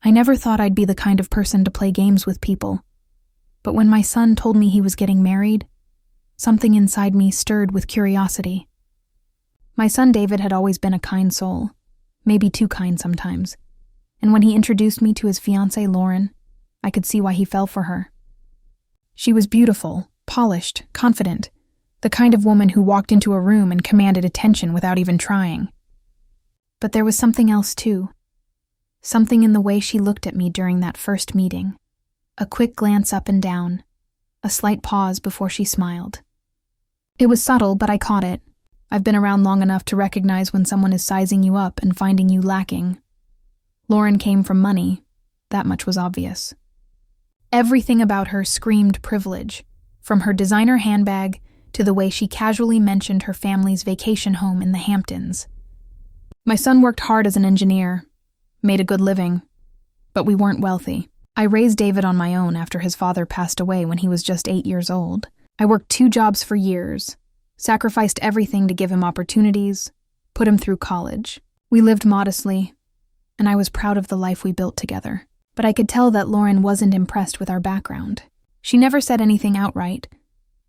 I never thought I'd be the kind of person to play games with people. But when my son told me he was getting married, something inside me stirred with curiosity. My son David had always been a kind soul, maybe too kind sometimes, and when he introduced me to his fiancée Lauren, I could see why he fell for her. She was beautiful, polished, confident, the kind of woman who walked into a room and commanded attention without even trying. But there was something else too. Something in the way she looked at me during that first meeting. A quick glance up and down, a slight pause before she smiled. It was subtle, but I caught it. I've been around long enough to recognize when someone is sizing you up and finding you lacking. Lauren came from money. That much was obvious. Everything about her screamed privilege, from her designer handbag to the way she casually mentioned her family's vacation home in the Hamptons. My son worked hard as an engineer, made a good living, but we weren't wealthy. I raised David on my own after his father passed away when he was just 8 years old. I worked 2 jobs for years, sacrificed everything to give him opportunities, put him through college. We lived modestly, and I was proud of the life we built together. But I could tell that Lauren wasn't impressed with our background. She never said anything outright,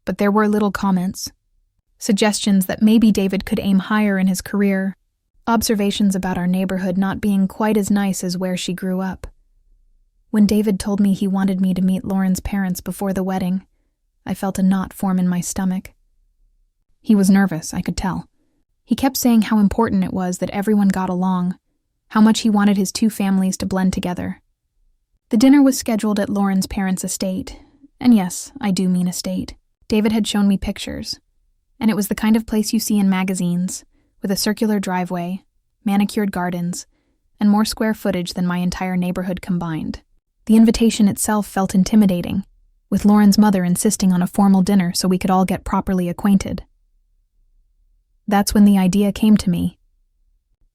but there were little comments, suggestions that maybe David could aim higher in his career, observations about our neighborhood not being quite as nice as where she grew up. When David told me he wanted me to meet Lauren's parents before the wedding, I felt a knot form in my stomach. He was nervous, I could tell. He kept saying how important it was that everyone got along, how much he wanted his 2 families to blend together. The dinner was scheduled at Lauren's parents' estate, and yes, I do mean estate. David had shown me pictures, and it was the kind of place you see in magazines, with a circular driveway, manicured gardens, and more square footage than my entire neighborhood combined. The invitation itself felt intimidating, with Lauren's mother insisting on a formal dinner so we could all get properly acquainted. That's when the idea came to me.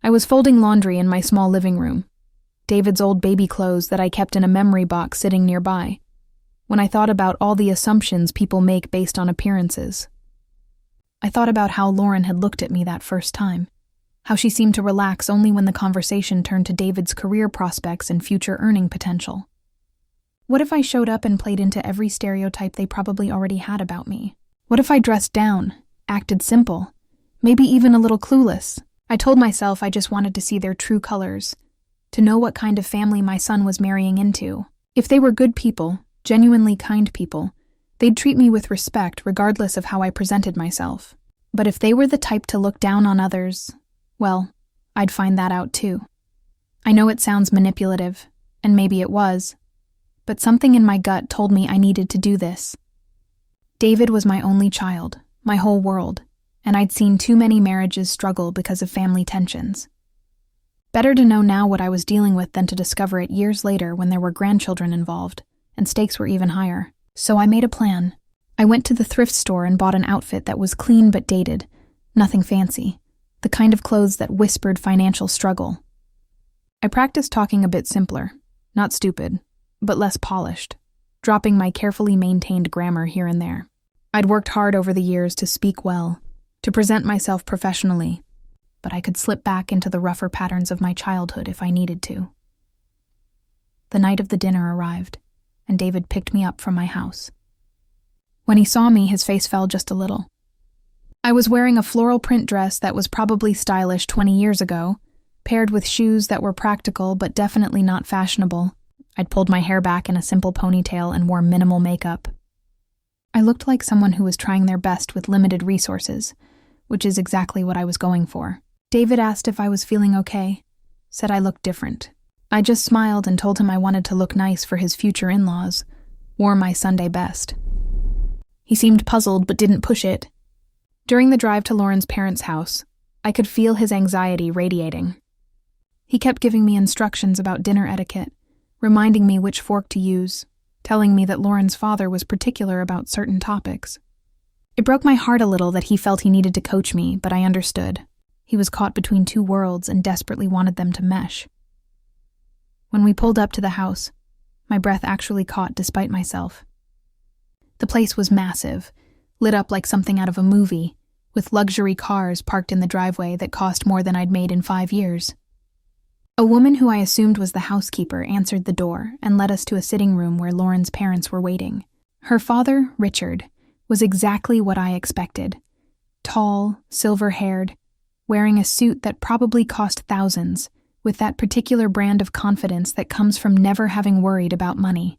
I was folding laundry in my small living room, David's old baby clothes that I kept in a memory box sitting nearby, when I thought about all the assumptions people make based on appearances. I thought about how Lauren had looked at me that first time, how she seemed to relax only when the conversation turned to David's career prospects and future earning potential. What if I showed up and played into every stereotype they probably already had about me? What if I dressed down, acted simple, maybe even a little clueless? I told myself I just wanted to see their true colors, to know what kind of family my son was marrying into. If they were good people, genuinely kind people, they'd treat me with respect regardless of how I presented myself. But if they were the type to look down on others, well, I'd find that out too. I know it sounds manipulative, and maybe it was, but something in my gut told me I needed to do this. David was my only child, my whole world, and I'd seen too many marriages struggle because of family tensions. Better to know now what I was dealing with than to discover it years later when there were grandchildren involved, and stakes were even higher. So I made a plan. I went to the thrift store and bought an outfit that was clean but dated, nothing fancy, the kind of clothes that whispered financial struggle. I practiced talking a bit simpler, not stupid, but less polished, dropping my carefully maintained grammar here and there. I'd worked hard over the years to speak well, to present myself professionally, but I could slip back into the rougher patterns of my childhood if I needed to. The night of the dinner arrived, and David picked me up from my house. When he saw me, his face fell just a little. I was wearing a floral print dress that was probably stylish 20 years ago, paired with shoes that were practical but definitely not fashionable. I'd pulled my hair back in a simple ponytail and wore minimal makeup. I looked like someone who was trying their best with limited resources, which is exactly what I was going for. David asked if I was feeling okay, said I looked different. I just smiled and told him I wanted to look nice for his future in-laws, wore my Sunday best. He seemed puzzled but didn't push it. During the drive to Lauren's parents' house, I could feel his anxiety radiating. He kept giving me instructions about dinner etiquette, reminding me which fork to use, telling me that Lauren's father was particular about certain topics. It broke my heart a little that he felt he needed to coach me, but I understood. He was caught between 2 worlds and desperately wanted them to mesh. When we pulled up to the house, my breath actually caught despite myself. The place was massive, lit up like something out of a movie, with luxury cars parked in the driveway that cost more than I'd made in 5 years. A woman who I assumed was the housekeeper answered the door and led us to a sitting room where Lauren's parents were waiting. Her father, Richard, was exactly what I expected. Tall, silver-haired, wearing a suit that probably cost thousands, with that particular brand of confidence that comes from never having worried about money.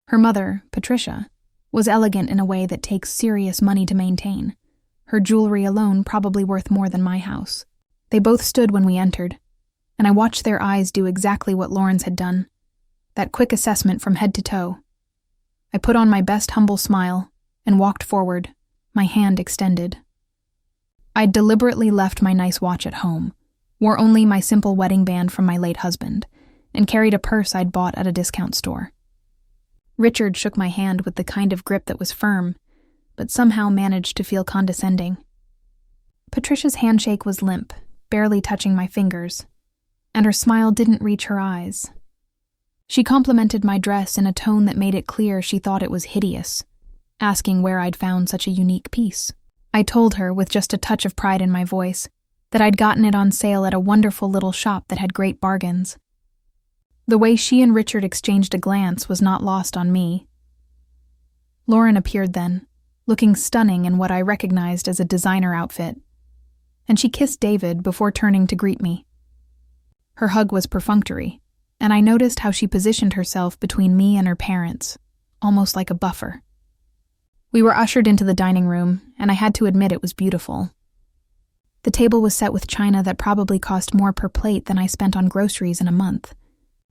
Her mother, Patricia, was elegant in a way that takes serious money to maintain. Her jewelry alone probably worth more than my house. They both stood when we entered, and I watched their eyes do exactly what Lauren's had done, that quick assessment from head to toe. I put on my best humble smile and walked forward, my hand extended. I'd deliberately left my nice watch at home, wore only my simple wedding band from my late husband, and carried a purse I'd bought at a discount store. Richard shook my hand with the kind of grip that was firm, but somehow managed to feel condescending. Patricia's handshake was limp, barely touching my fingers, and her smile didn't reach her eyes. She complimented my dress in a tone that made it clear she thought it was hideous, asking where I'd found such a unique piece. I told her, with just a touch of pride in my voice, that I'd gotten it on sale at a wonderful little shop that had great bargains. The way she and Richard exchanged a glance was not lost on me. Lauren appeared then, looking stunning in what I recognized as a designer outfit, and she kissed David before turning to greet me. Her hug was perfunctory, and I noticed how she positioned herself between me and her parents, almost like a buffer. We were ushered into the dining room, and I had to admit it was beautiful. The table was set with china that probably cost more per plate than I spent on groceries in a month.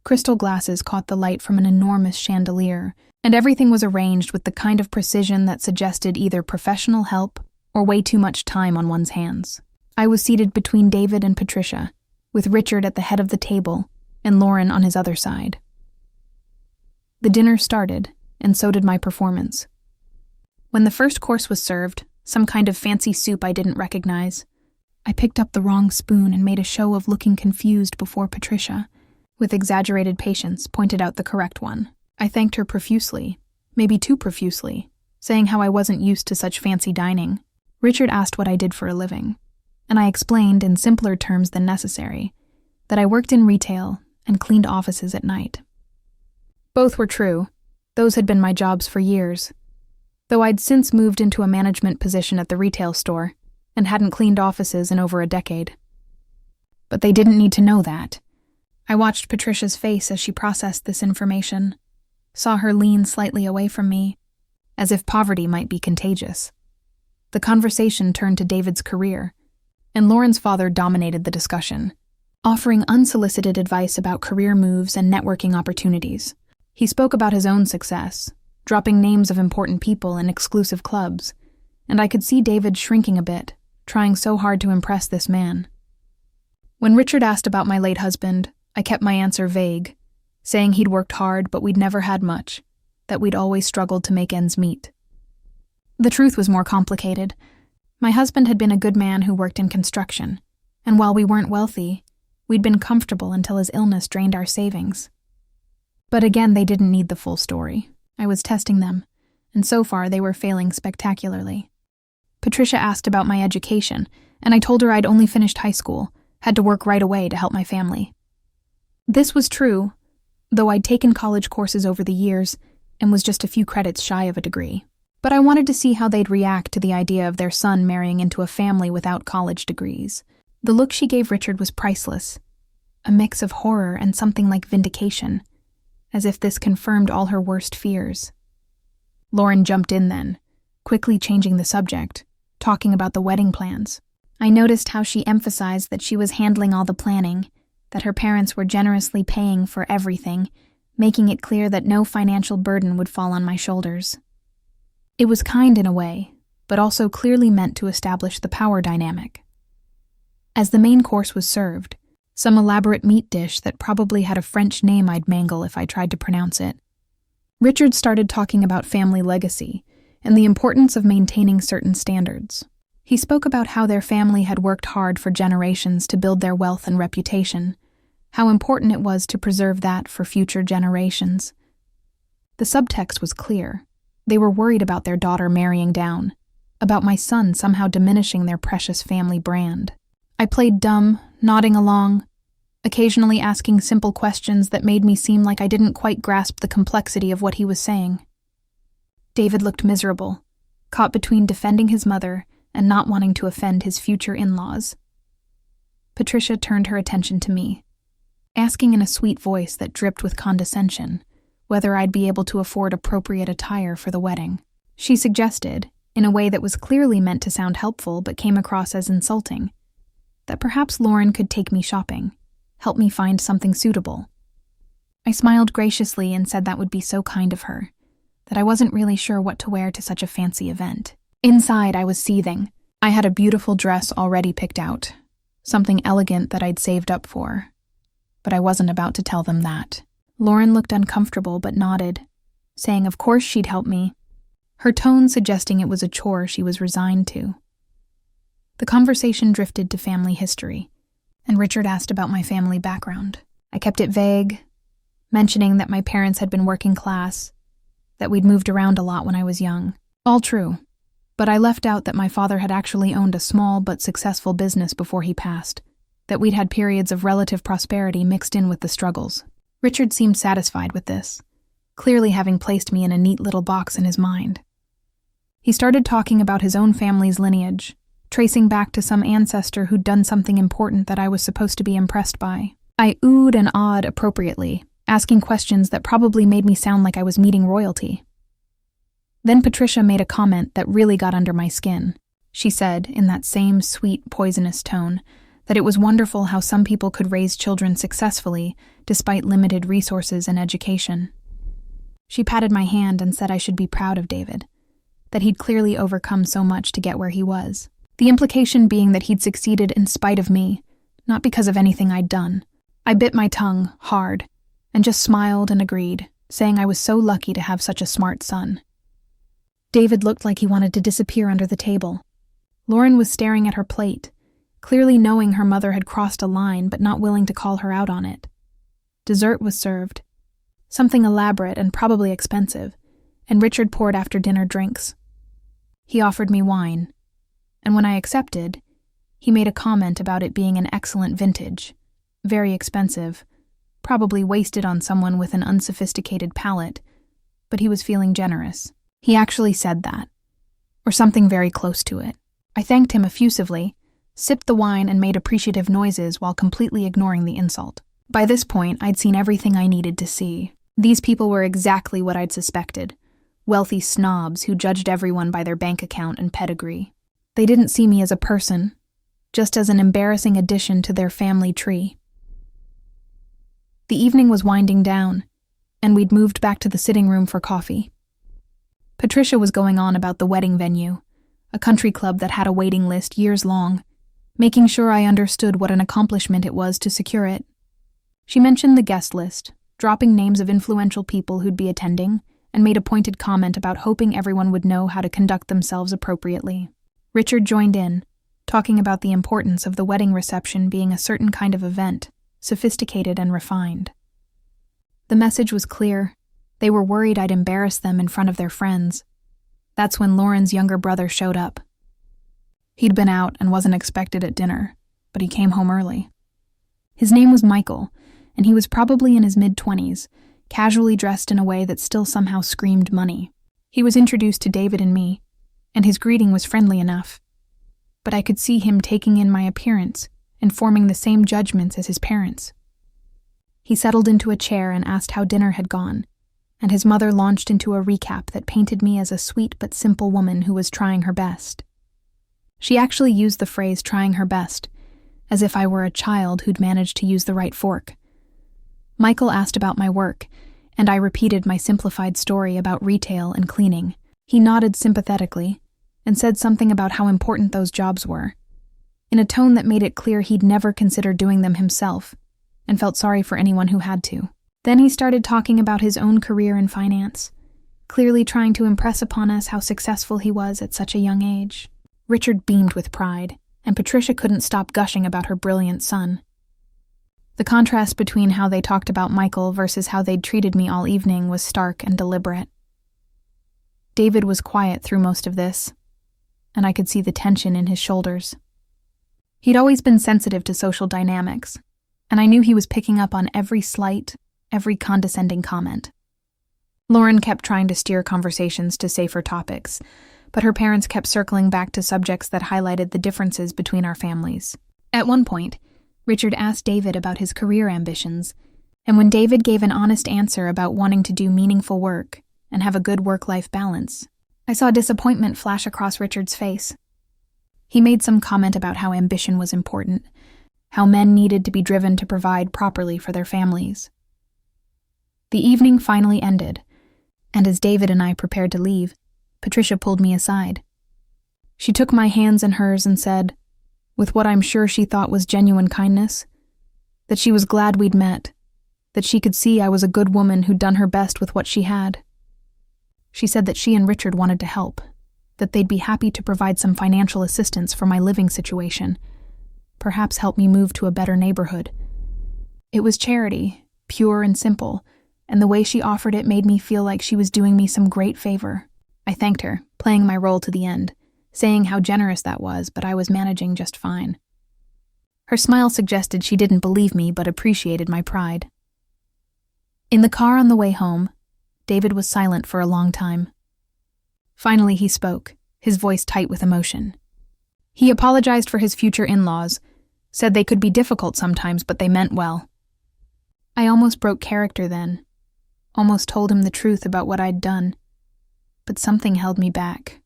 Crystal glasses caught the light from an enormous chandelier, and everything was arranged with the kind of precision that suggested either professional help or way too much time on one's hands. I was seated between David and Patricia, with Richard at the head of the table and Lauren on his other side. The dinner started, and so did my performance. When the first course was served, some kind of fancy soup I didn't recognize, I picked up the wrong spoon and made a show of looking confused before Patricia, with exaggerated patience, pointed out the correct one. I thanked her profusely, maybe too profusely, saying how I wasn't used to such fancy dining. Richard asked what I did for a living, and I explained in simpler terms than necessary that I worked in retail and cleaned offices at night. Both were true. Those had been my jobs for years, though I'd since moved into a management position at the retail store and hadn't cleaned offices in over a decade. But they didn't need to know that. I watched Patricia's face as she processed this information, saw her lean slightly away from me, as if poverty might be contagious. The conversation turned to David's career, and Lauren's father dominated the discussion, offering unsolicited advice about career moves and networking opportunities. He spoke about his own success, dropping names of important people in exclusive clubs, and I could see David shrinking a bit, trying so hard to impress this man. When Richard asked about my late husband, I kept my answer vague, saying he'd worked hard but we'd never had much, that we'd always struggled to make ends meet. The truth was more complicated. My husband had been a good man who worked in construction, and while we weren't wealthy, we'd been comfortable until his illness drained our savings. But again, they didn't need the full story. I was testing them, and so far they were failing spectacularly. Patricia asked about my education, and I told her I'd only finished high school, had to work right away to help my family. This was true, though I'd taken college courses over the years and was just a few credits shy of a degree. But I wanted to see how they'd react to the idea of their son marrying into a family without college degrees. The look she gave Richard was priceless, a mix of horror and something like vindication, as if this confirmed all her worst fears. Lauren jumped in then, quickly changing the subject, talking about the wedding plans. I noticed how she emphasized that she was handling all the planning, that her parents were generously paying for everything, making it clear that no financial burden would fall on my shoulders. It was kind in a way, but also clearly meant to establish the power dynamic. As the main course was served, some elaborate meat dish that probably had a French name I'd mangle if I tried to pronounce it, Richard started talking about family legacy and the importance of maintaining certain standards. He spoke about how their family had worked hard for generations to build their wealth and reputation, how important it was to preserve that for future generations. The subtext was clear. They were worried about their daughter marrying down, about my son somehow diminishing their precious family brand. I played dumb, nodding along, occasionally asking simple questions that made me seem like I didn't quite grasp the complexity of what he was saying. David looked miserable, caught between defending his mother and not wanting to offend his future in-laws. Patricia turned her attention to me, asking in a sweet voice that dripped with condescension whether I'd be able to afford appropriate attire for the wedding. She suggested, in a way that was clearly meant to sound helpful but came across as insulting, that perhaps Lauren could take me shopping, help me find something suitable. I smiled graciously and said that would be so kind of her, that I wasn't really sure what to wear to such a fancy event. Inside, I was seething. I had a beautiful dress already picked out, something elegant that I'd saved up for, but I wasn't about to tell them that. Lauren looked uncomfortable but nodded, saying of course she'd help me, her tone suggesting it was a chore she was resigned to. The conversation drifted to family history, and Richard asked about my family background. I kept it vague, mentioning that my parents had been working class, that we'd moved around a lot when I was young. All true, but I left out that my father had actually owned a small but successful business before he passed, that we'd had periods of relative prosperity mixed in with the struggles. Richard seemed satisfied with this, clearly having placed me in a neat little box in his mind. He started talking about his own family's lineage, tracing back to some ancestor who'd done something important that I was supposed to be impressed by. I oohed and awed appropriately, asking questions that probably made me sound like I was meeting royalty. Then Patricia made a comment that really got under my skin. She said, in that same sweet, poisonous tone, that it was wonderful how some people could raise children successfully despite limited resources and education. She patted my hand and said I should be proud of David, that he'd clearly overcome so much to get where he was. The implication being that he'd succeeded in spite of me, not because of anything I'd done. I bit my tongue, hard, and just smiled and agreed, saying I was so lucky to have such a smart son. David looked like he wanted to disappear under the table. Lauren was staring at her plate, clearly knowing her mother had crossed a line but not willing to call her out on it. Dessert was served, something elaborate and probably expensive, and Richard poured after-dinner drinks. He offered me wine, and when I accepted, he made a comment about it being an excellent vintage, very expensive, probably wasted on someone with an unsophisticated palate, but he was feeling generous. He actually said that, or something very close to it. I thanked him effusively, sipped the wine and made appreciative noises while completely ignoring the insult. By this point, I'd seen everything I needed to see. These people were exactly what I'd suspected, wealthy snobs who judged everyone by their bank account and pedigree. They didn't see me as a person, just as an embarrassing addition to their family tree. The evening was winding down, and we'd moved back to the sitting room for coffee. Patricia was going on about the wedding venue, a country club that had a waiting list years long, making sure I understood what an accomplishment it was to secure it. She mentioned the guest list, dropping names of influential people who'd be attending, and made a pointed comment about hoping everyone would know how to conduct themselves appropriately. Richard joined in, talking about the importance of the wedding reception being a certain kind of event, sophisticated and refined. The message was clear. They were worried I'd embarrass them in front of their friends. That's when Lauren's younger brother showed up. He'd been out and wasn't expected at dinner, but he came home early. His name was Michael, and he was probably in his mid-20s, casually dressed in a way that still somehow screamed money. He was introduced to David and me, and his greeting was friendly enough. But I could see him taking in my appearance and forming the same judgments as his parents. He settled into a chair and asked how dinner had gone, and his mother launched into a recap that painted me as a sweet but simple woman who was trying her best. She actually used the phrase trying her best, as if I were a child who'd managed to use the right fork. Michael asked about my work, and I repeated my simplified story about retail and cleaning. He nodded sympathetically and said something about how important those jobs were, in a tone that made it clear he'd never considered doing them himself, and felt sorry for anyone who had to. Then he started talking about his own career in finance, clearly trying to impress upon us how successful he was at such a young age. Richard beamed with pride, and Patricia couldn't stop gushing about her brilliant son. The contrast between how they talked about Michael versus how they'd treated me all evening was stark and deliberate. David was quiet through most of this, and I could see the tension in his shoulders. He'd always been sensitive to social dynamics, and I knew he was picking up on every slight, every condescending comment. Lauren kept trying to steer conversations to safer topics, but her parents kept circling back to subjects that highlighted the differences between our families. At one point, Richard asked David about his career ambitions, and when David gave an honest answer about wanting to do meaningful work and have a good work-life balance, I saw disappointment flash across Richard's face. He made some comment about how ambition was important, how men needed to be driven to provide properly for their families. The evening finally ended, and as David and I prepared to leave, Patricia pulled me aside. She took my hands in hers and said, with what I'm sure she thought was genuine kindness, that she was glad we'd met, that she could see I was a good woman who'd done her best with what she had. She said that she and Richard wanted to help, that they'd be happy to provide some financial assistance for my living situation, perhaps help me move to a better neighborhood. It was charity, pure and simple, and the way she offered it made me feel like she was doing me some great favor. I thanked her, playing my role to the end, saying how generous that was, but I was managing just fine. Her smile suggested she didn't believe me but appreciated my pride. In the car on the way home, David was silent for a long time. Finally he spoke, his voice tight with emotion. He apologized for his future in-laws, said they could be difficult sometimes but they meant well. I almost broke character then, almost told him the truth about what I'd done, but something held me back.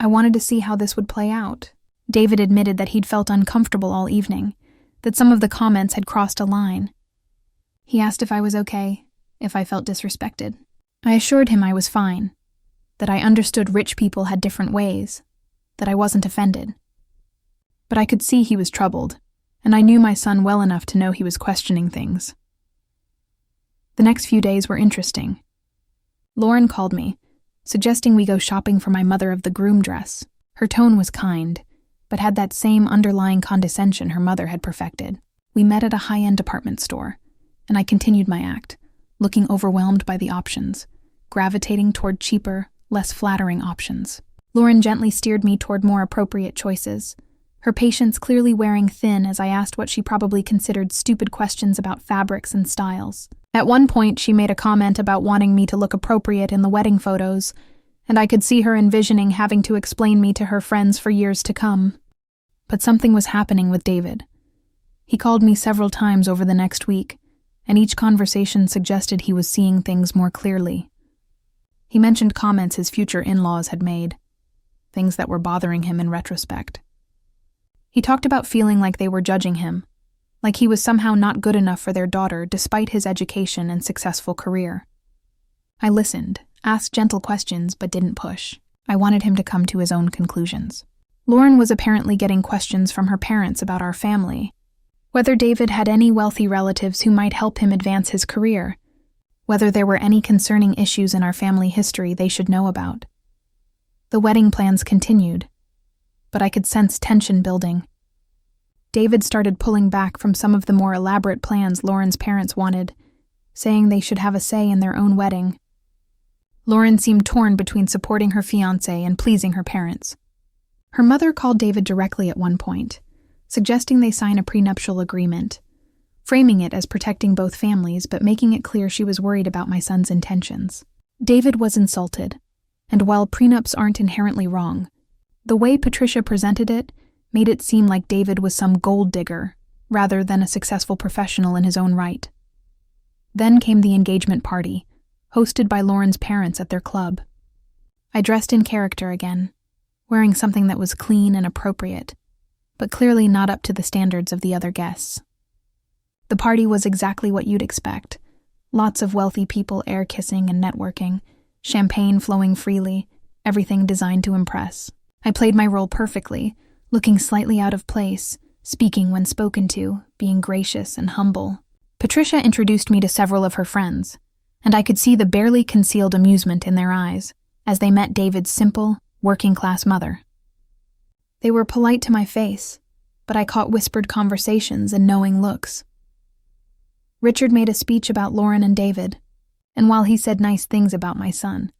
I wanted to see how this would play out. David admitted that he'd felt uncomfortable all evening, that some of the comments had crossed a line. He asked if I was okay, if I felt disrespected. I assured him I was fine, that I understood rich people had different ways, that I wasn't offended. But I could see he was troubled, and I knew my son well enough to know he was questioning things. The next few days were interesting. Lauren called me, suggesting we go shopping for my mother of the groom dress. Her tone was kind, but had that same underlying condescension her mother had perfected. We met at a high-end department store, and I continued my act, looking overwhelmed by the options, gravitating toward cheaper, less flattering options. Lauren gently steered me toward more appropriate choices, her patience clearly wearing thin as I asked what she probably considered stupid questions about fabrics and styles. At one point, she made a comment about wanting me to look appropriate in the wedding photos, and I could see her envisioning having to explain me to her friends for years to come. But something was happening with David. He called me several times over the next week, and each conversation suggested he was seeing things more clearly. He mentioned comments his future in-laws had made, things that were bothering him in retrospect. He talked about feeling like they were judging him, like he was somehow not good enough for their daughter despite his education and successful career. I listened, asked gentle questions, but didn't push. I wanted him to come to his own conclusions. Lauren was apparently getting questions from her parents about our family, whether David had any wealthy relatives who might help him advance his career, whether there were any concerning issues in our family history they should know about. The wedding plans continued, but I could sense tension building. David started pulling back from some of the more elaborate plans Lauren's parents wanted, saying they should have a say in their own wedding. Lauren seemed torn between supporting her fiancé and pleasing her parents. Her mother called David directly at one point, suggesting they sign a prenuptial agreement, framing it as protecting both families but making it clear she was worried about my son's intentions. David was insulted, and while prenups aren't inherently wrong, the way Patricia presented it made it seem like David was some gold digger rather than a successful professional in his own right. Then came the engagement party, hosted by Lauren's parents at their club. I dressed in character again, wearing something that was clean and appropriate, but clearly not up to the standards of the other guests. The party was exactly what you'd expect. Lots of wealthy people air-kissing and networking, champagne flowing freely, everything designed to impress. I played my role perfectly, looking slightly out of place, speaking when spoken to, being gracious and humble. Patricia introduced me to several of her friends, and I could see the barely concealed amusement in their eyes as they met David's simple, working-class mother. They were polite to my face, but I caught whispered conversations and knowing looks. Richard made a speech about Lauren and David, and while he said nice things about my son,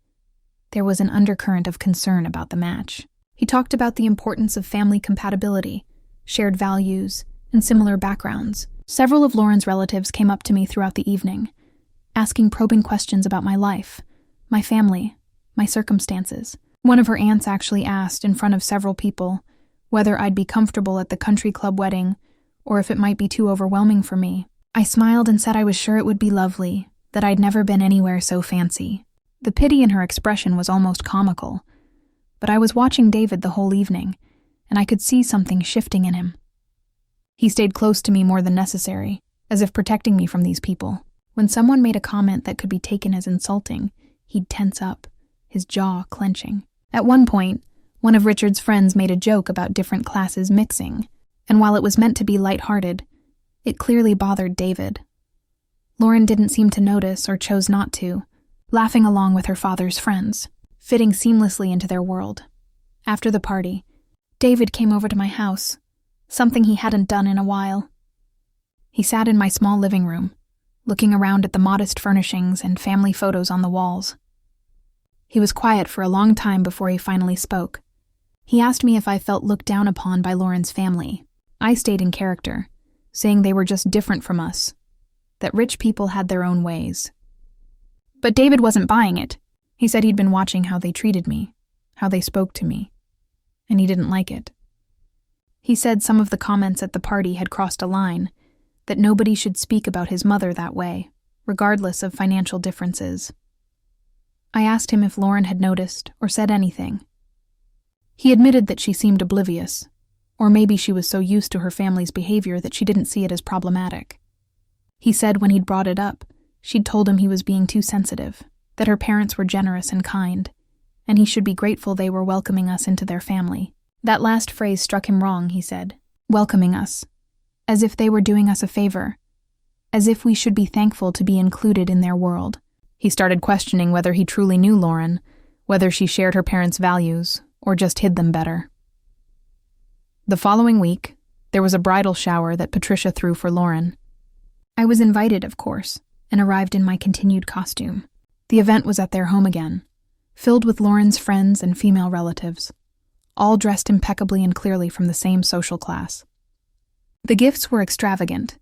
there was an undercurrent of concern about the match. He talked about the importance of family compatibility, shared values, and similar backgrounds, Several of Lauren's relatives came up to me throughout the evening, asking probing questions about my life, my family, my circumstances. One of her aunts actually asked, in front of several people, whether I'd be comfortable at the country club wedding or if it might be too overwhelming for me. I smiled and said I was sure it would be lovely, that I'd never been anywhere so fancy. The pity in her expression was almost comical, but I was watching David the whole evening, and I could see something shifting in him. He stayed close to me more than necessary, as if protecting me from these people. When someone made a comment that could be taken as insulting, he'd tense up, his jaw clenching. At one point, one of Richard's friends made a joke about different classes mixing, and while it was meant to be lighthearted, it clearly bothered David. Lauren didn't seem to notice or chose not to, laughing along with her father's friends, fitting seamlessly into their world. After the party, David came over to my house, something he hadn't done in a while. He sat in my small living room, looking around at the modest furnishings and family photos on the walls. He was quiet for a long time before he finally spoke. He asked me if I felt looked down upon by Lauren's family. I stayed in character, saying they were just different from us, that rich people had their own ways. But David wasn't buying it. He said he'd been watching how they treated me, how they spoke to me, and he didn't like it. He said some of the comments at the party had crossed a line, that nobody should speak about his mother that way, regardless of financial differences. I asked him if Lauren had noticed or said anything. He admitted that she seemed oblivious, or maybe she was so used to her family's behavior that she didn't see it as problematic. He said when he'd brought it up, she'd told him he was being too sensitive, that her parents were generous and kind, and he should be grateful they were welcoming us into their family. That last phrase struck him wrong, he said. Welcoming us. As if they were doing us a favor. As if we should be thankful to be included in their world. He started questioning whether he truly knew Lauren, whether she shared her parents' values, or just hid them better. The following week, there was a bridal shower that Patricia threw for Lauren. I was invited, of course, and arrived in my continued costume. The event was at their home again, filled with Lauren's friends and female relatives, all dressed impeccably and clearly from the same social class. The gifts were extravagant.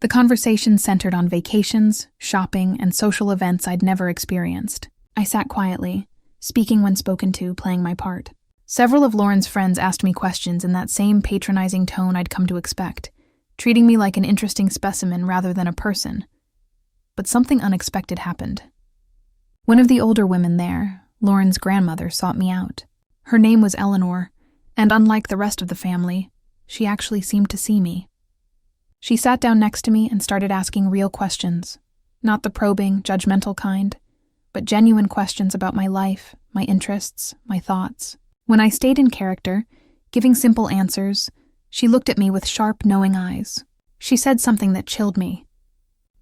The conversation centered on vacations, shopping, and social events I'd never experienced. I sat quietly, speaking when spoken to, playing my part. Several of Lauren's friends asked me questions in that same patronizing tone I'd come to expect, treating me like an interesting specimen rather than a person. But something unexpected happened. One of the older women there, Lauren's grandmother, sought me out. Her name was Eleanor, and unlike the rest of the family, she actually seemed to see me. She sat down next to me and started asking real questions, not the probing, judgmental kind, but genuine questions about my life, my interests, my thoughts. When I stayed in character, giving simple answers, she looked at me with sharp, knowing eyes. She said something that chilled me.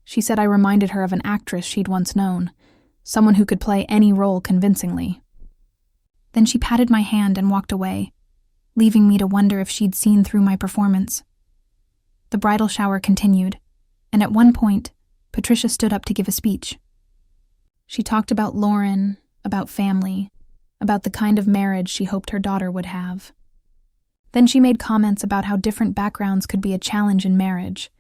She said I reminded her of an actress she'd once known, someone who could play any role convincingly. Then she patted my hand and walked away, leaving me to wonder if she'd seen through my performance. The bridal shower continued, and at one point, Patricia stood up to give a speech. She talked about Lauren, about family, about the kind of marriage she hoped her daughter would have. Then she made comments about how different backgrounds could be a challenge in marriage,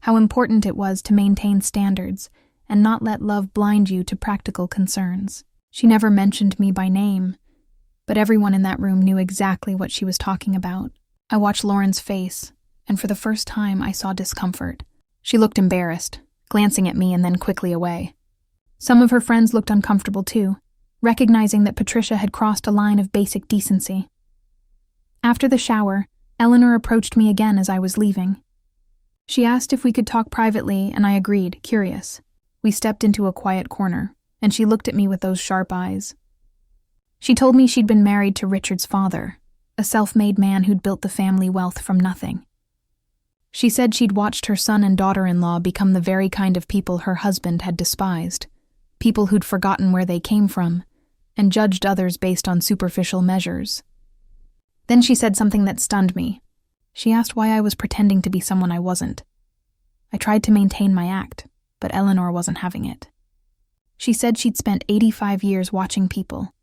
how important it was to maintain standards and not let love blind you to practical concerns. She never mentioned me by name, but everyone in that room knew exactly what she was talking about. I watched Lauren's face, and for the first time I saw discomfort. She looked embarrassed, glancing at me and then quickly away. Some of her friends looked uncomfortable too, recognizing that Patricia had crossed a line of basic decency. After the shower, Eleanor approached me again as I was leaving. She asked if we could talk privately, and I agreed, curious. We stepped into a quiet corner, and she looked at me with those sharp eyes. She told me she'd been married to Richard's father, a self-made man who'd built the family wealth from nothing. She said she'd watched her son and daughter-in-law become the very kind of people her husband had despised, people who'd forgotten where they came from, and judged others based on superficial measures. Then she said something that stunned me. She asked why I was pretending to be someone I wasn't. I tried to maintain my act, but Eleanor wasn't having it. She said she'd spent 85 years watching people,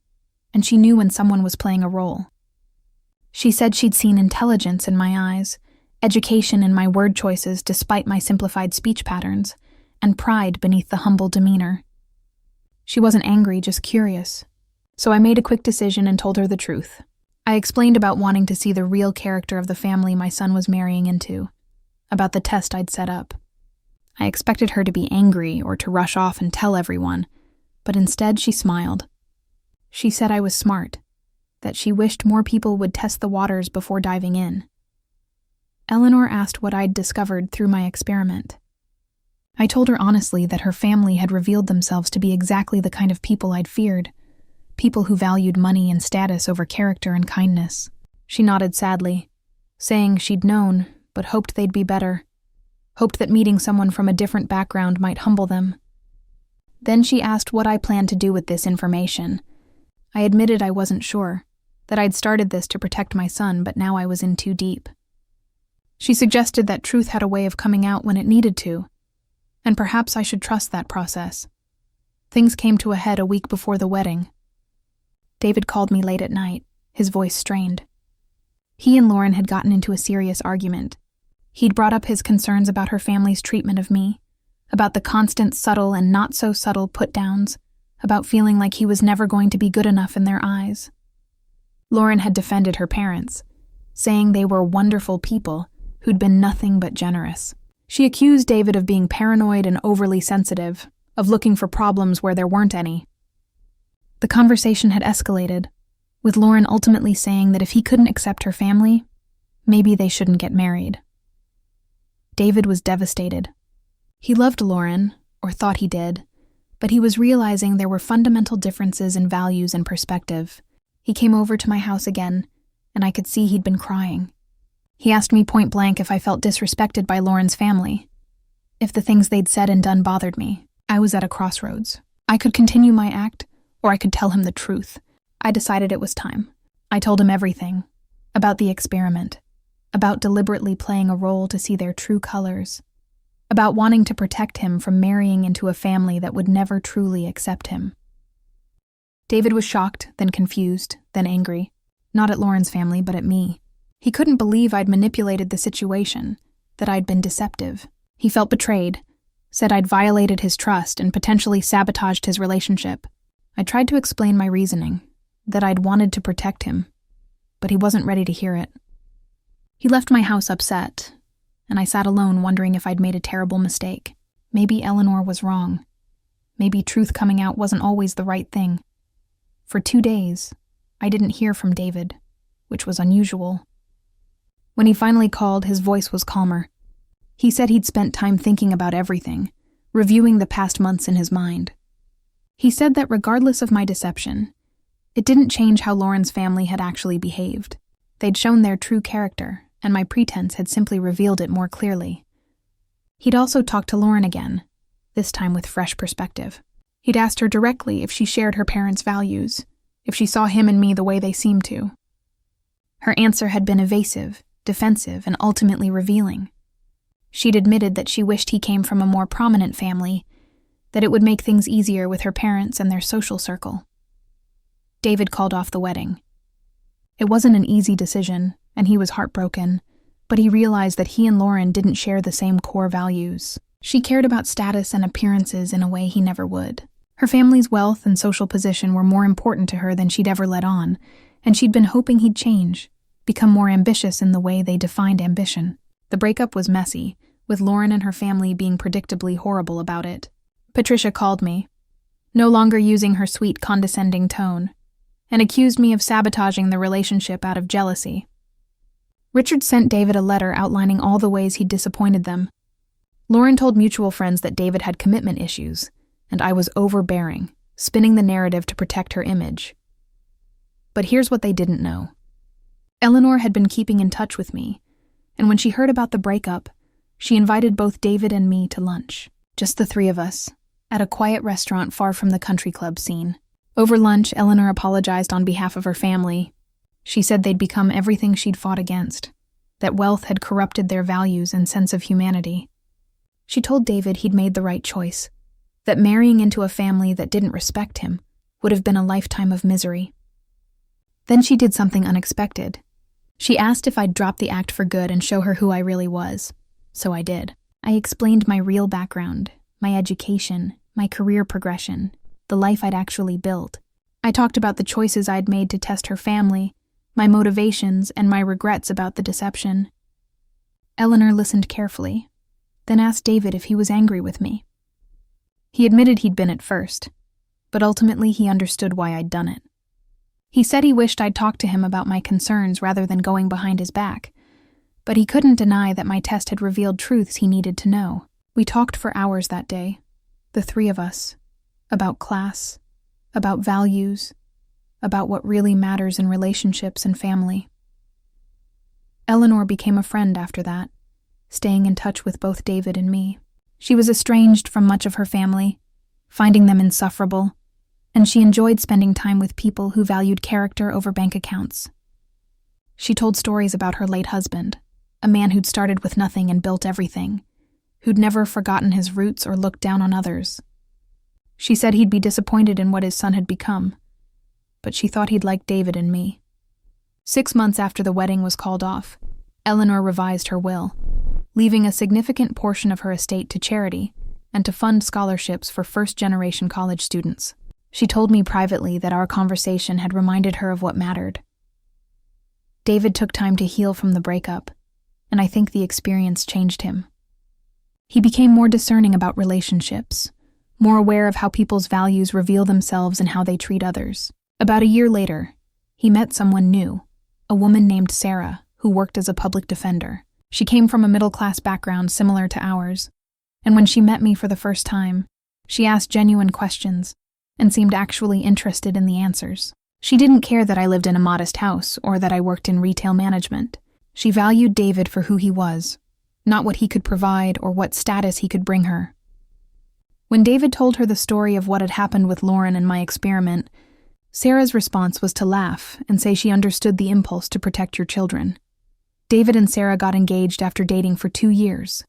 and she knew when someone was playing a role. She said she'd seen intelligence in my eyes, education in my word choices despite my simplified speech patterns, and pride beneath the humble demeanor. She wasn't angry, just curious. So I made a quick decision and told her the truth. I explained about wanting to see the real character of the family my son was marrying into, about the test I'd set up. I expected her to be angry or to rush off and tell everyone, but instead she smiled. She said I was smart, that she wished more people would test the waters before diving in. Eleanor asked what I'd discovered through my experiment. I told her honestly that her family had revealed themselves to be exactly the kind of people I'd feared, people who valued money and status over character and kindness. She nodded sadly, saying she'd known, but hoped they'd be better, hoped that meeting someone from a different background might humble them. Then she asked what I planned to do with this information. I admitted I wasn't sure, that I'd started this to protect my son, but now I was in too deep. She suggested that truth had a way of coming out when it needed to, and perhaps I should trust that process. Things came to a head a week before the wedding. David called me late at night, his voice strained. He and Lauren had gotten into a serious argument. He'd brought up his concerns about her family's treatment of me, about the constant subtle and not-so-subtle put-downs, about feeling like he was never going to be good enough in their eyes. Lauren had defended her parents, saying they were wonderful people who'd been nothing but generous. She accused David of being paranoid and overly sensitive, of looking for problems where there weren't any. The conversation had escalated, with Lauren ultimately saying that if he couldn't accept her family, maybe they shouldn't get married. David was devastated. He loved Lauren, or thought he did, but he was realizing there were fundamental differences in values and perspective. He came over to my house again, and I could see he'd been crying. He asked me point blank if I felt disrespected by Lauren's family, if the things they'd said and done bothered me. I was at a crossroads. I could continue my act, or I could tell him the truth. I decided it was time. I told him everything, about the experiment, about deliberately playing a role to see their true colors, about wanting to protect him from marrying into a family that would never truly accept him. David was shocked, then confused, then angry, not at Lauren's family, but at me. He couldn't believe I'd manipulated the situation, that I'd been deceptive. He felt betrayed, said I'd violated his trust and potentially sabotaged his relationship. I tried to explain my reasoning, that I'd wanted to protect him, but he wasn't ready to hear it. He left my house upset, and I sat alone wondering if I'd made a terrible mistake. Maybe Eleanor was wrong. Maybe truth coming out wasn't always the right thing. For 2 days, I didn't hear from David, which was unusual. When he finally called, his voice was calmer. He said he'd spent time thinking about everything, reviewing the past months in his mind. He said that regardless of my deception, it didn't change how Lauren's family had actually behaved. They'd shown their true character, and my pretense had simply revealed it more clearly. He'd also talked to Lauren again, this time with fresh perspective. He'd asked her directly if she shared her parents' values, if she saw him and me the way they seemed to. Her answer had been evasive, defensive, and ultimately revealing. She'd admitted that she wished he came from a more prominent family, that it would make things easier with her parents and their social circle. David called off the wedding. It wasn't an easy decision, and he was heartbroken, but he realized that he and Lauren didn't share the same core values. She cared about status and appearances in a way he never would. Her family's wealth and social position were more important to her than she'd ever let on, and she'd been hoping he'd change, become more ambitious in the way they defined ambition. The breakup was messy, with Lauren and her family being predictably horrible about it. Patricia called me, no longer using her sweet, condescending tone, and accused me of sabotaging the relationship out of jealousy. Richard sent David a letter outlining all the ways he'd disappointed them. Lauren told mutual friends that David had commitment issues, and I was overbearing, spinning the narrative to protect her image. But here's what they didn't know. Eleanor had been keeping in touch with me, and when she heard about the breakup, she invited both David and me to lunch, just the three of us, at a quiet restaurant far from the country club scene. Over lunch, Eleanor apologized on behalf of her family. She said they'd become everything she'd fought against, that wealth had corrupted their values and sense of humanity. She told David he'd made the right choice, that marrying into a family that didn't respect him would have been a lifetime of misery. Then she did something unexpected. She asked if I'd drop the act for good and show her who I really was. So I did. I explained my real background, my education, my career progression, the life I'd actually built. I talked about the choices I'd made to test her family, my motivations, and my regrets about the deception. Eleanor listened carefully, then asked David if he was angry with me. He admitted he'd been at first, but ultimately he understood why I'd done it. He said he wished I'd talked to him about my concerns rather than going behind his back, but he couldn't deny that my test had revealed truths he needed to know. We talked for hours that day, the three of us, about class, about values, about what really matters in relationships and family. Eleanor became a friend after that, staying in touch with both David and me. She was estranged from much of her family, finding them insufferable, and she enjoyed spending time with people who valued character over bank accounts. She told stories about her late husband, a man who'd started with nothing and built everything, who'd never forgotten his roots or looked down on others. She said he'd be disappointed in what his son had become, but she thought he'd like David and me. 6 months after the wedding was called off, Eleanor revised her will, leaving a significant portion of her estate to charity and to fund scholarships for first-generation college students. She told me privately that our conversation had reminded her of what mattered. David took time to heal from the breakup, and I think the experience changed him. He became more discerning about relationships, more aware of how people's values reveal themselves in how they treat others. About a year later, he met someone new, a woman named Sarah, who worked as a public defender. She came from a middle-class background similar to ours, and when she met me for the first time, she asked genuine questions and seemed actually interested in the answers. She didn't care that I lived in a modest house or that I worked in retail management. She valued David for who he was, not what he could provide or what status he could bring her. When David told her the story of what had happened with Lauren and my experiment, Sarah's response was to laugh and say she understood the impulse to protect your children. David and Sarah got engaged after dating for 2 years,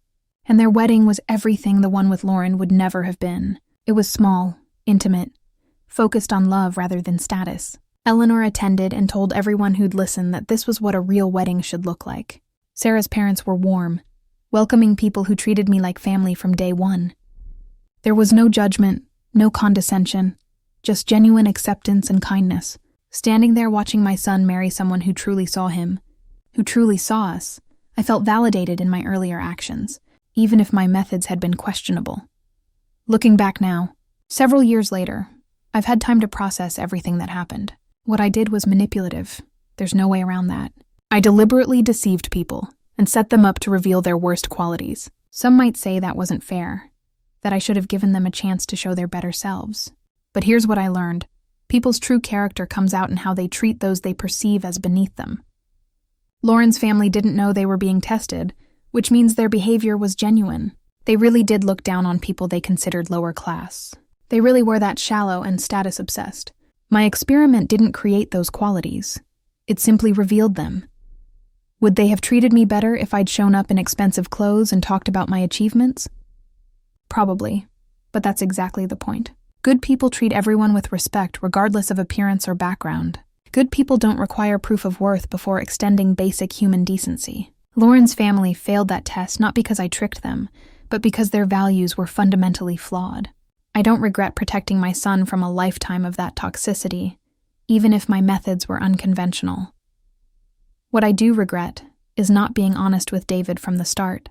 and their wedding was everything the one with Lauren would never have been. It was small, intimate, focused on love rather than status. Eleanor attended and told everyone who'd listen that this was what a real wedding should look like. Sarah's parents were warm, welcoming people who treated me like family from day one. There was no judgment, no condescension, just genuine acceptance and kindness. Standing there watching my son marry someone who truly saw him, who truly saw us, I felt validated in my earlier actions, even if my methods had been questionable. Looking back now, several years later, I've had time to process everything that happened. What I did was manipulative. There's no way around that. I deliberately deceived people and set them up to reveal their worst qualities. Some might say that wasn't fair, that I should have given them a chance to show their better selves. But here's what I learned. People's true character comes out in how they treat those they perceive as beneath them. Lauren's family didn't know they were being tested, which means their behavior was genuine. They really did look down on people they considered lower class. They really were that shallow and status-obsessed. My experiment didn't create those qualities. It simply revealed them. Would they have treated me better if I'd shown up in expensive clothes and talked about my achievements? Probably, but that's exactly the point. Good people treat everyone with respect regardless of appearance or background. Good people don't require proof of worth before extending basic human decency. Lauren's family failed that test not because I tricked them, but because their values were fundamentally flawed. I don't regret protecting my son from a lifetime of that toxicity, even if my methods were unconventional. What I do regret is not being honest with David from the start.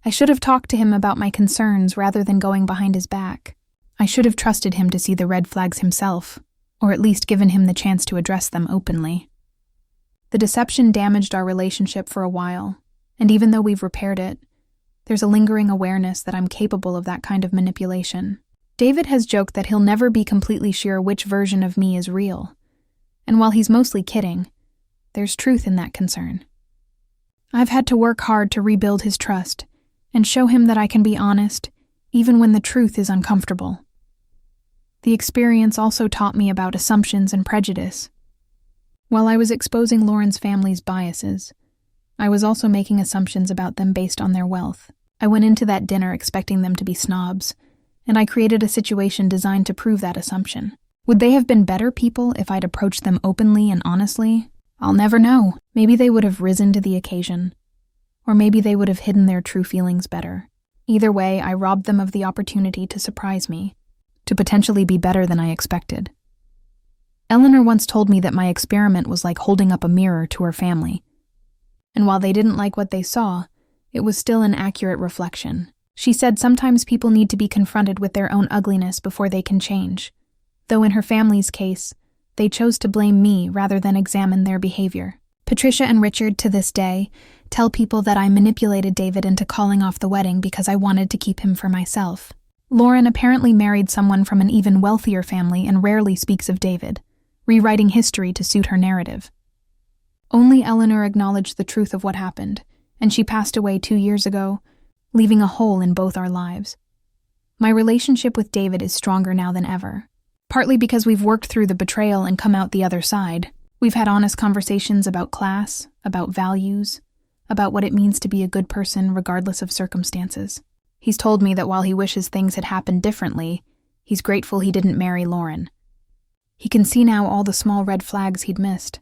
I should have talked to him about my concerns rather than going behind his back. I should have trusted him to see the red flags himself, or at least given him the chance to address them openly. The deception damaged our relationship for a while, and even though we've repaired it, there's a lingering awareness that I'm capable of that kind of manipulation. David has joked that he'll never be completely sure which version of me is real, and while he's mostly kidding, there's truth in that concern. I've had to work hard to rebuild his trust and show him that I can be honest, even when the truth is uncomfortable. The experience also taught me about assumptions and prejudice. While I was exposing Lauren's family's biases, I was also making assumptions about them based on their wealth. I went into that dinner expecting them to be snobs, and I created a situation designed to prove that assumption. Would they have been better people if I'd approached them openly and honestly? I'll never know. Maybe they would have risen to the occasion. Or maybe they would have hidden their true feelings better. Either way, I robbed them of the opportunity to surprise me, to potentially be better than I expected. Eleanor once told me that my experiment was like holding up a mirror to her family. And while they didn't like what they saw, it was still an accurate reflection. She said sometimes people need to be confronted with their own ugliness before they can change, though in her family's case, they chose to blame me rather than examine their behavior. Patricia and Richard, to this day, tell people that I manipulated David into calling off the wedding because I wanted to keep him for myself. Lauren apparently married someone from an even wealthier family and rarely speaks of David, rewriting history to suit her narrative. Only Eleanor acknowledged the truth of what happened, and she passed away 2 years ago, leaving a hole in both our lives. My relationship with David is stronger now than ever, partly because we've worked through the betrayal and come out the other side. We've had honest conversations about class, about values, about what it means to be a good person regardless of circumstances. He's told me that while he wishes things had happened differently, he's grateful he didn't marry Lauren. He can see now all the small red flags he'd missed.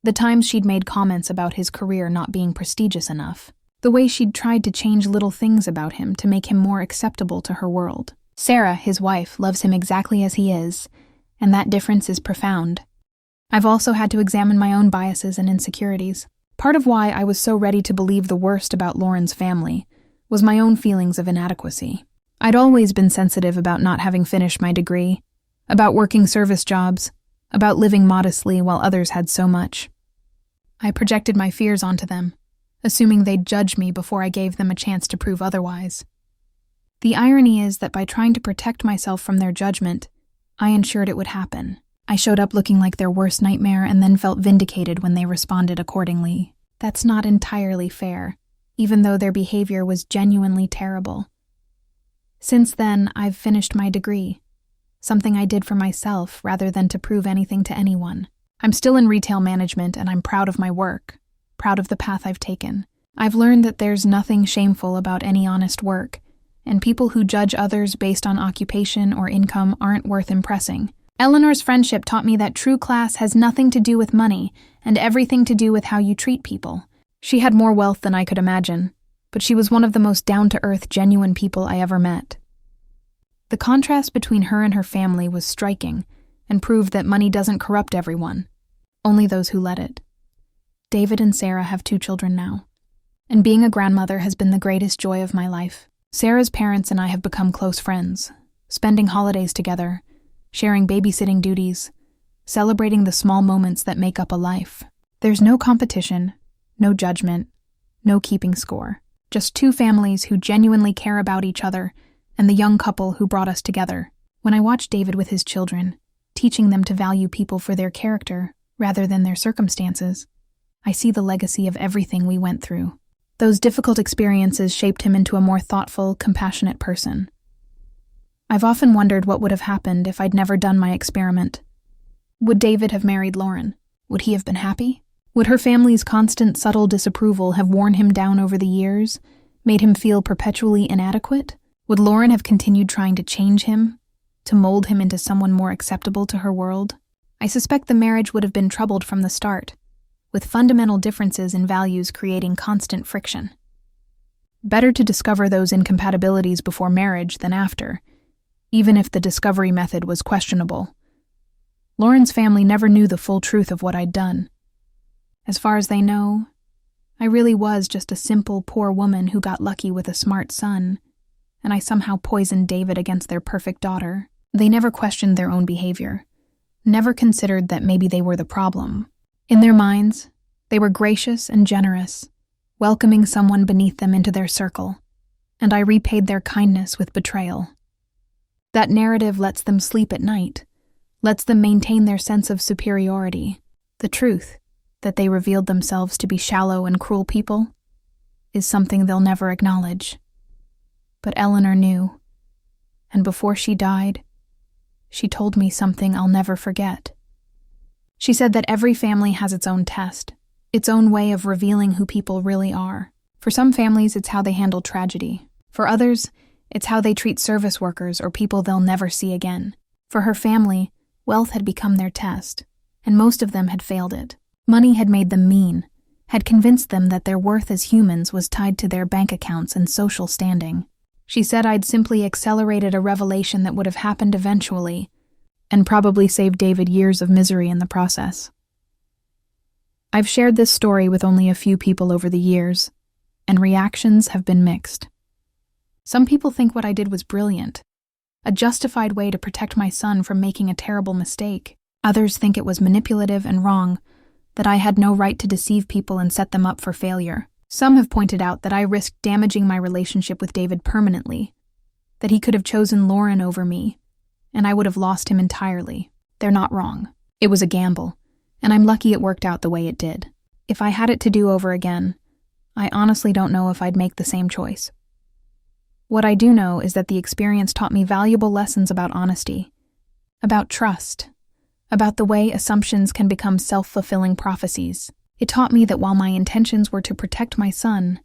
The times she'd made comments about his career not being prestigious enough. The way she'd tried to change little things about him to make him more acceptable to her world. Sarah, his wife, loves him exactly as he is, and that difference is profound. I've also had to examine my own biases and insecurities. Part of why I was so ready to believe the worst about Lauren's family was my own feelings of inadequacy. I'd always been sensitive about not having finished my degree, about working service jobs, about living modestly while others had so much. I projected my fears onto them, assuming they'd judge me before I gave them a chance to prove otherwise. The irony is that by trying to protect myself from their judgment, I ensured it would happen. I showed up looking like their worst nightmare and then felt vindicated when they responded accordingly. That's not entirely fair, even though their behavior was genuinely terrible. Since then, I've finished my degree, something I did for myself rather than to prove anything to anyone. I'm still in retail management and I'm proud of my work, proud of the path I've taken. I've learned that there's nothing shameful about any honest work, and people who judge others based on occupation or income aren't worth impressing. Eleanor's friendship taught me that true class has nothing to do with money and everything to do with how you treat people. She had more wealth than I could imagine, but she was one of the most down-to-earth, genuine people I ever met. The contrast between her and her family was striking and proved that money doesn't corrupt everyone, only those who let it. David and Sarah have 2 children now, and being a grandmother has been the greatest joy of my life. Sarah's parents and I have become close friends, spending holidays together, sharing babysitting duties, celebrating the small moments that make up a life. There's no competition, no judgment, no keeping score. Just 2 families who genuinely care about each other and the young couple who brought us together. When I watch David with his children, teaching them to value people for their character rather than their circumstances, I see the legacy of everything we went through. Those difficult experiences shaped him into a more thoughtful, compassionate person. I've often wondered what would have happened if I'd never done my experiment. Would David have married Lauren? Would he have been happy? Would her family's constant, subtle disapproval have worn him down over the years, made him feel perpetually inadequate? Would Lauren have continued trying to change him, to mold him into someone more acceptable to her world? I suspect the marriage would have been troubled from the start, with fundamental differences in values creating constant friction. Better to discover those incompatibilities before marriage than after, even if the discovery method was questionable. Lauren's family never knew the full truth of what I'd done. As far as they know, I really was just a simple, poor woman who got lucky with a smart son, and I somehow poisoned David against their perfect daughter. They never questioned their own behavior, never considered that maybe they were the problem. In their minds, they were gracious and generous, welcoming someone beneath them into their circle, and I repaid their kindness with betrayal. That narrative lets them sleep at night, lets them maintain their sense of superiority. The truth, that they revealed themselves to be shallow and cruel people, is something they'll never acknowledge. But Eleanor knew, and before she died, she told me something I'll never forget. She said that every family has its own test, its own way of revealing who people really are. For some families, it's how they handle tragedy. For others, it's how they treat service workers or people they'll never see again. For her family, wealth had become their test, and most of them had failed it. Money had made them mean, had convinced them that their worth as humans was tied to their bank accounts and social standing. She said I'd simply accelerated a revelation that would have happened eventually, and probably saved David years of misery in the process. I've shared this story with only a few people over the years, and reactions have been mixed. Some people think what I did was brilliant, a justified way to protect my son from making a terrible mistake. Others think it was manipulative and wrong, that I had no right to deceive people and set them up for failure. Some have pointed out that I risked damaging my relationship with David permanently, that he could have chosen Lauren over me, and I would have lost him entirely. They're not wrong. It was a gamble, and I'm lucky it worked out the way it did. If I had it to do over again, I honestly don't know if I'd make the same choice. What I do know is that the experience taught me valuable lessons about honesty, about trust, about the way assumptions can become self-fulfilling prophecies. It taught me that while my intentions were to protect my son,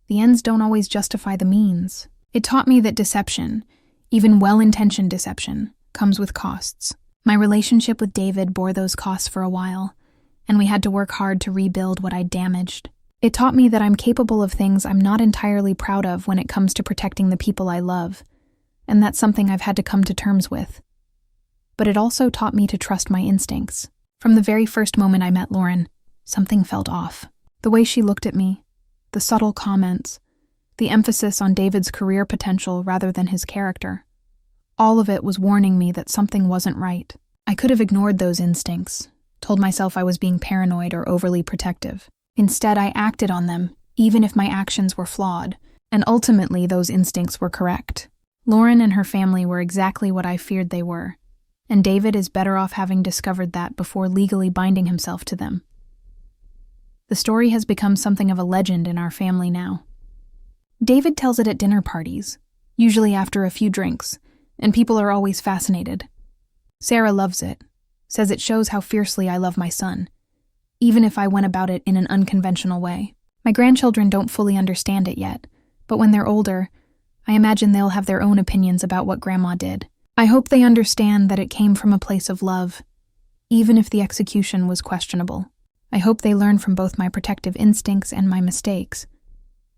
the ends don't always justify the means. It taught me that deception, even well-intentioned deception, comes with costs. My relationship with David bore those costs for a while, and we had to work hard to rebuild what I'd damaged. It taught me that I'm capable of things I'm not entirely proud of when it comes to protecting the people I love, and that's something I've had to come to terms with. But it also taught me to trust my instincts. From the very first moment I met Lauren, something felt off. The way she looked at me, the subtle comments, the emphasis on David's career potential rather than his character. All of it was warning me that something wasn't right. I could have ignored those instincts, told myself I was being paranoid or overly protective. Instead, I acted on them, even if my actions were flawed, and ultimately those instincts were correct. Lauren and her family were exactly what I feared they were, and David is better off having discovered that before legally binding himself to them. The story has become something of a legend in our family now. David tells it at dinner parties, usually after a few drinks, and people are always fascinated. Sarah loves it, says it shows how fiercely I love my son, even if I went about it in an unconventional way. My grandchildren don't fully understand it yet, but when they're older, I imagine they'll have their own opinions about what Grandma did. I hope they understand that it came from a place of love, even if the execution was questionable. I hope they learn from both my protective instincts and my mistakes,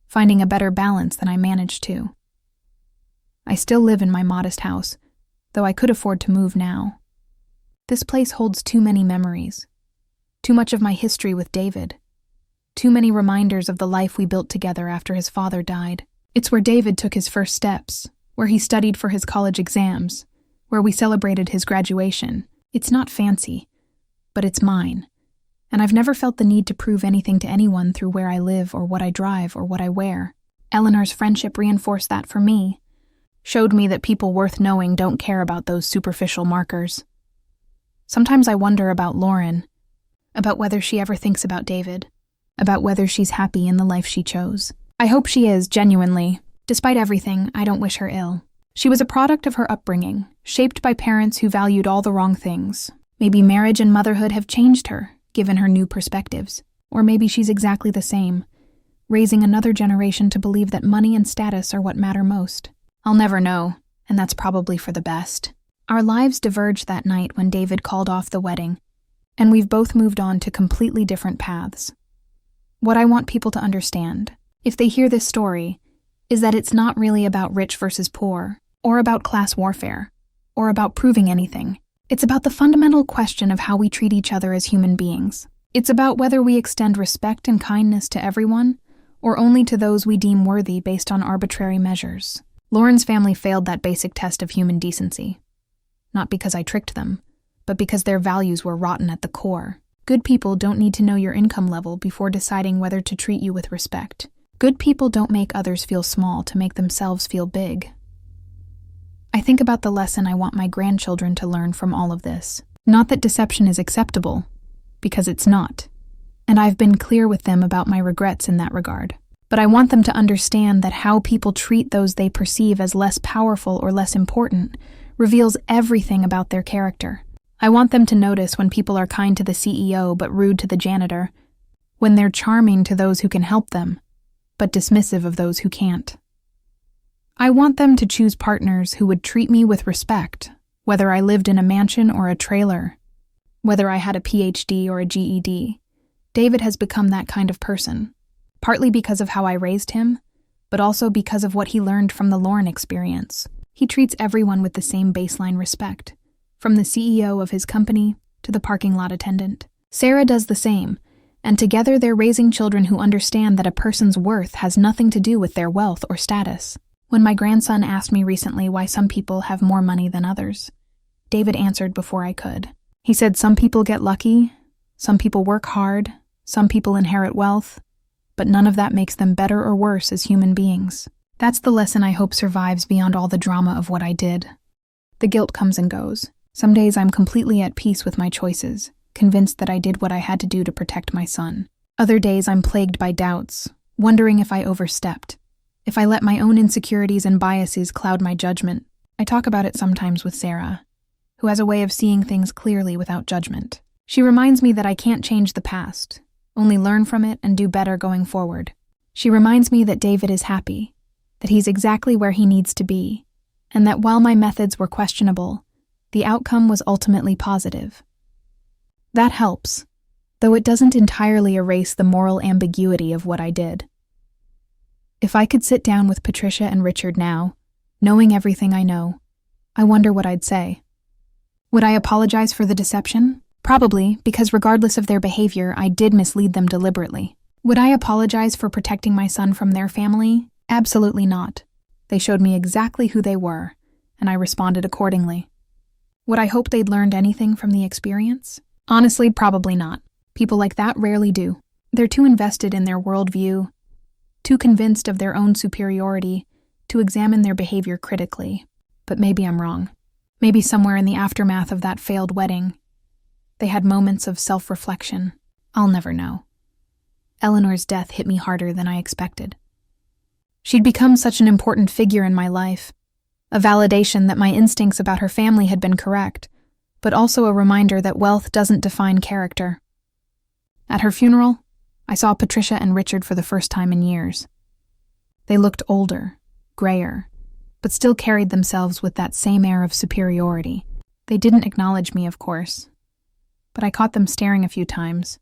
finding a better balance than I managed to. I still live in my modest house, though I could afford to move now. This place holds too many memories, too much of my history with David, too many reminders of the life we built together after his father died. It's where David took his first steps, where he studied for his college exams, where we celebrated his graduation. It's not fancy, but it's mine, and I've never felt the need to prove anything to anyone through where I live or what I drive or what I wear. Eleanor's friendship reinforced that for me, showed me that people worth knowing don't care about those superficial markers. Sometimes I wonder about Lauren, about whether she ever thinks about David, about whether she's happy in the life she chose. I hope she is, genuinely. Despite everything, I don't wish her ill. She was a product of her upbringing, shaped by parents who valued all the wrong things. Maybe marriage and motherhood have changed her, given her new perspectives. Or maybe she's exactly the same, raising another generation to believe that money and status are what matter most. I'll never know, and that's probably for the best. Our lives diverged that night when David called off the wedding, and we've both moved on to completely different paths. What I want people to understand, if they hear this story, is that it's not really about rich versus poor, or about class warfare, or about proving anything. It's about the fundamental question of how we treat each other as human beings. It's about whether we extend respect and kindness to everyone, or only to those we deem worthy based on arbitrary measures. Lauren's family failed that basic test of human decency. Not because I tricked them, but because their values were rotten at the core. Good people don't need to know your income level before deciding whether to treat you with respect. Good people don't make others feel small to make themselves feel big. I think about the lesson I want my grandchildren to learn from all of this. Not that deception is acceptable, because it's not. And I've been clear with them about my regrets in that regard. But I want them to understand that how people treat those they perceive as less powerful or less important reveals everything about their character. I want them to notice when people are kind to the CEO but rude to the janitor, when they're charming to those who can help them, but dismissive of those who can't. I want them to choose partners who would treat me with respect, whether I lived in a mansion or a trailer, whether I had a PhD or a GED, David has become that kind of person, partly because of how I raised him, but also because of what he learned from the Lauren experience. He treats everyone with the same baseline respect, from the CEO of his company to the parking lot attendant. Sarah does the same, and together they're raising children who understand that a person's worth has nothing to do with their wealth or status. When my grandson asked me recently why some people have more money than others, David answered before I could. He said some people get lucky, some people work hard, some people inherit wealth, but none of that makes them better or worse as human beings. That's the lesson I hope survives beyond all the drama of what I did. The guilt comes and goes. Some days I'm completely at peace with my choices, convinced that I did what I had to do to protect my son. Other days I'm plagued by doubts, wondering if I overstepped, if I let my own insecurities and biases cloud my judgment. I talk about it sometimes with Sarah, who has a way of seeing things clearly without judgment. She reminds me that I can't change the past, only learn from it and do better going forward. She reminds me that David is happy, that he's exactly where he needs to be, and that while my methods were questionable, the outcome was ultimately positive. That helps, though it doesn't entirely erase the moral ambiguity of what I did. If I could sit down with Patricia and Richard now, knowing everything I know, I wonder what I'd say. Would I apologize for the deception? Probably, because regardless of their behavior, I did mislead them deliberately. Would I apologize for protecting my son from their family? Absolutely not. They showed me exactly who they were, and I responded accordingly. Would I hope they'd learned anything from the experience? Honestly, probably not. People like that rarely do. They're too invested in their worldview, too convinced of their own superiority to examine their behavior critically. But maybe I'm wrong. Maybe somewhere in the aftermath of that failed wedding, they had moments of self-reflection. I'll never know. Eleanor's death hit me harder than I expected. She'd become such an important figure in my life, a validation that my instincts about her family had been correct, but also a reminder that wealth doesn't define character. At her funeral, I saw Patricia and Richard for the first time in years. They looked older, grayer, but still carried themselves with that same air of superiority. They didn't acknowledge me, of course, but I caught them staring a few times,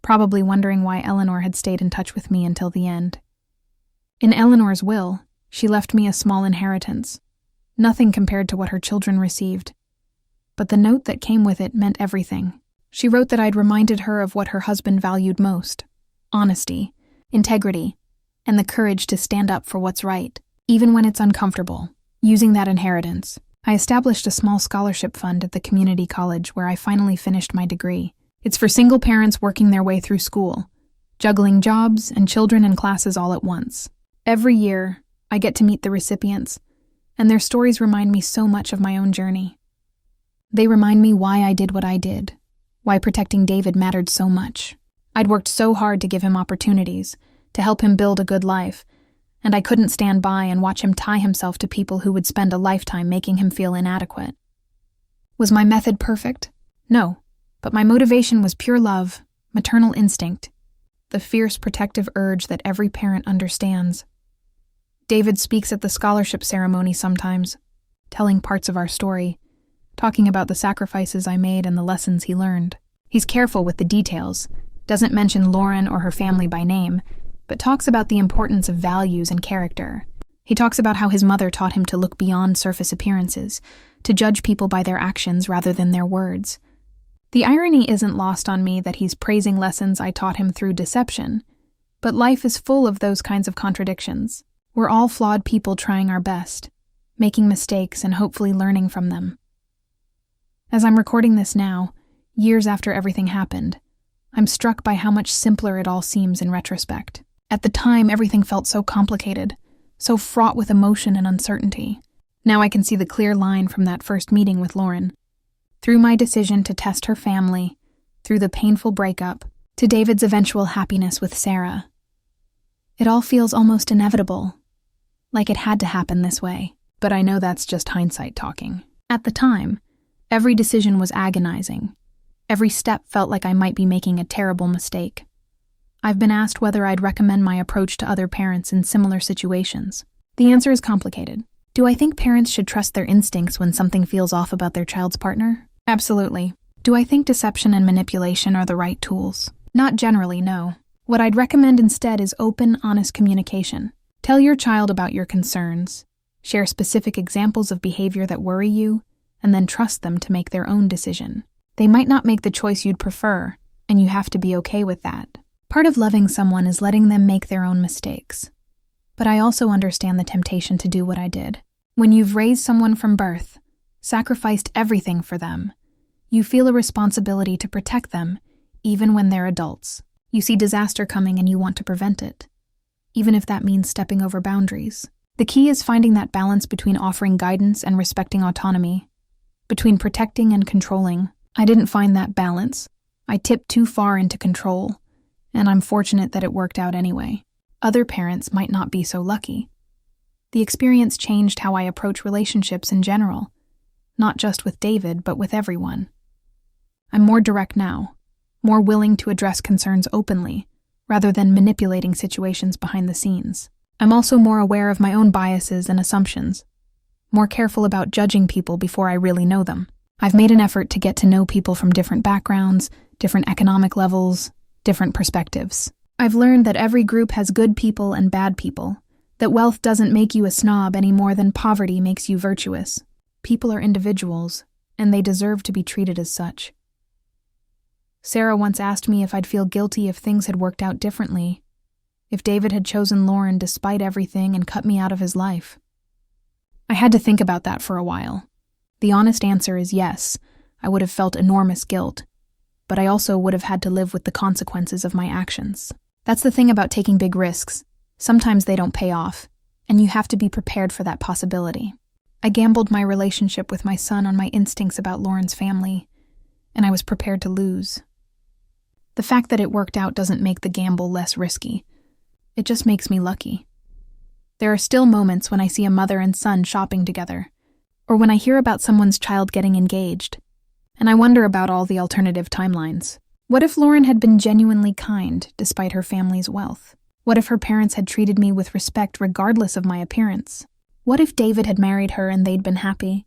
probably wondering why Eleanor had stayed in touch with me until the end. In Eleanor's will, she left me a small inheritance, nothing compared to what her children received. But the note that came with it meant everything. She wrote that I'd reminded her of what her husband valued most: honesty, integrity, and the courage to stand up for what's right, even when it's uncomfortable. Using that inheritance, I established a small scholarship fund at the community college where I finally finished my degree. It's for single parents working their way through school, juggling jobs and children and classes all at once. Every year, I get to meet the recipients, and their stories remind me so much of my own journey. They remind me why I did what I did, why protecting David mattered so much. I'd worked so hard to give him opportunities, to help him build a good life, and I couldn't stand by and watch him tie himself to people who would spend a lifetime making him feel inadequate. Was my method perfect? No, but my motivation was pure love, maternal instinct, the fierce protective urge that every parent understands. David speaks at the scholarship ceremony sometimes, telling parts of our story, talking about the sacrifices I made and the lessons he learned. He's careful with the details, doesn't mention Lauren or her family by name, but talks about the importance of values and character. He talks about how his mother taught him to look beyond surface appearances, to judge people by their actions rather than their words. The irony isn't lost on me that he's praising lessons I taught him through deception, but life is full of those kinds of contradictions. We're all flawed people trying our best, making mistakes and hopefully learning from them. As I'm recording this now, years after everything happened, I'm struck by how much simpler it all seems in retrospect. At the time, everything felt so complicated, so fraught with emotion and uncertainty. Now I can see the clear line from that first meeting with Lauren. Through my decision to test her family, through the painful breakup, to David's eventual happiness with Sarah. It all feels almost inevitable, like it had to happen this way. But I know that's just hindsight talking. At the time, every decision was agonizing. Every step felt like I might be making a terrible mistake. I've been asked whether I'd recommend my approach to other parents in similar situations. The answer is complicated. Do I think parents should trust their instincts when something feels off about their child's partner? Absolutely. Do I think deception and manipulation are the right tools? Not generally, no. What I'd recommend instead is open, honest communication. Tell your child about your concerns, share specific examples of behavior that worry you, and then trust them to make their own decision. They might not make the choice you'd prefer, and you have to be okay with that. Part of loving someone is letting them make their own mistakes. But I also understand the temptation to do what I did. When you've raised someone from birth, sacrificed everything for them, you feel a responsibility to protect them, even when they're adults. You see disaster coming and you want to prevent it, even if that means stepping over boundaries. The key is finding that balance between offering guidance and respecting autonomy, between protecting and controlling. I didn't find that balance. I tipped too far into control, and I'm fortunate that it worked out anyway. Other parents might not be so lucky. The experience changed how I approach relationships in general, not just with David, but with everyone. I'm more direct now, more willing to address concerns openly, rather than manipulating situations behind the scenes. I'm also more aware of my own biases and assumptions, more careful about judging people before I really know them. I've made an effort to get to know people from different backgrounds, different economic levels, different perspectives. I've learned that every group has good people and bad people, that wealth doesn't make you a snob any more than poverty makes you virtuous. People are individuals, and they deserve to be treated as such. Sarah once asked me if I'd feel guilty if things had worked out differently, if David had chosen Lauren despite everything and cut me out of his life. I had to think about that for a while. The honest answer is yes, I would have felt enormous guilt, but I also would have had to live with the consequences of my actions. That's the thing about taking big risks. Sometimes they don't pay off, and you have to be prepared for that possibility. I gambled my relationship with my son on my instincts about Lauren's family, and I was prepared to lose. The fact that it worked out doesn't make the gamble less risky. It just makes me lucky. There are still moments when I see a mother and son shopping together, or when I hear about someone's child getting engaged, and I wonder about all the alternative timelines. What if Lauren had been genuinely kind despite her family's wealth? What if her parents had treated me with respect regardless of my appearance? What if David had married her and they'd been happy?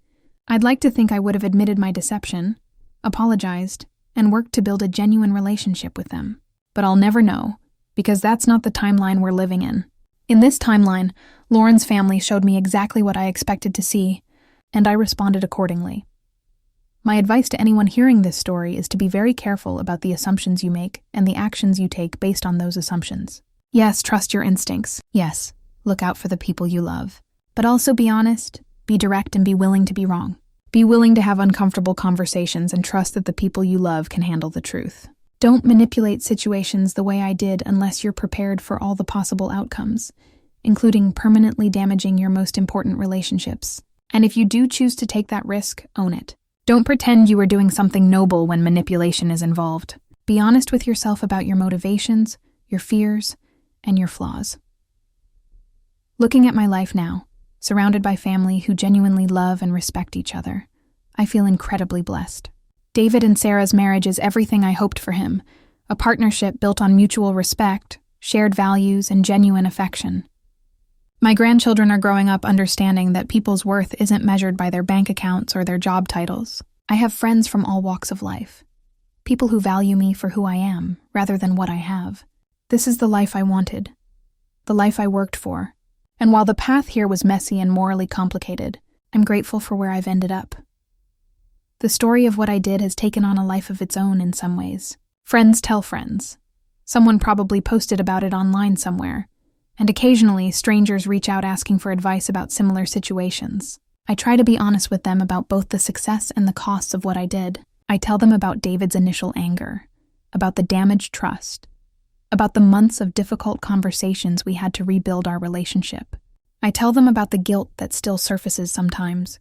I'd like to think I would have admitted my deception, apologized, and worked to build a genuine relationship with them. But I'll never know, because that's not the timeline we're living in. In this timeline, Lauren's family showed me exactly what I expected to see, and I responded accordingly. My advice to anyone hearing this story is to be very careful about the assumptions you make and the actions you take based on those assumptions. Yes, trust your instincts. Yes, look out for the people you love. But also be honest, be direct, and be willing to be wrong. Be willing to have uncomfortable conversations and trust that the people you love can handle the truth. Don't manipulate situations the way I did unless you're prepared for all the possible outcomes, including permanently damaging your most important relationships. And if you do choose to take that risk, own it. Don't pretend you are doing something noble when manipulation is involved. Be honest with yourself about your motivations, your fears, and your flaws. Looking at my life now, surrounded by family who genuinely love and respect each other, I feel incredibly blessed. David and Sarah's marriage is everything I hoped for him, a partnership built on mutual respect, shared values, and genuine affection. My grandchildren are growing up understanding that people's worth isn't measured by their bank accounts or their job titles. I have friends from all walks of life, people who value me for who I am rather than what I have. This is the life I wanted, the life I worked for, and while the path here was messy and morally complicated, I'm grateful for where I've ended up. The story of what I did has taken on a life of its own in some ways. Friends tell friends. Someone probably posted about it online somewhere, and occasionally strangers reach out asking for advice about similar situations. I try to be honest with them about both the success and the costs of what I did. I tell them about David's initial anger, about the damaged trust, about the months of difficult conversations we had to rebuild our relationship. I tell them about the guilt that still surfaces sometimes,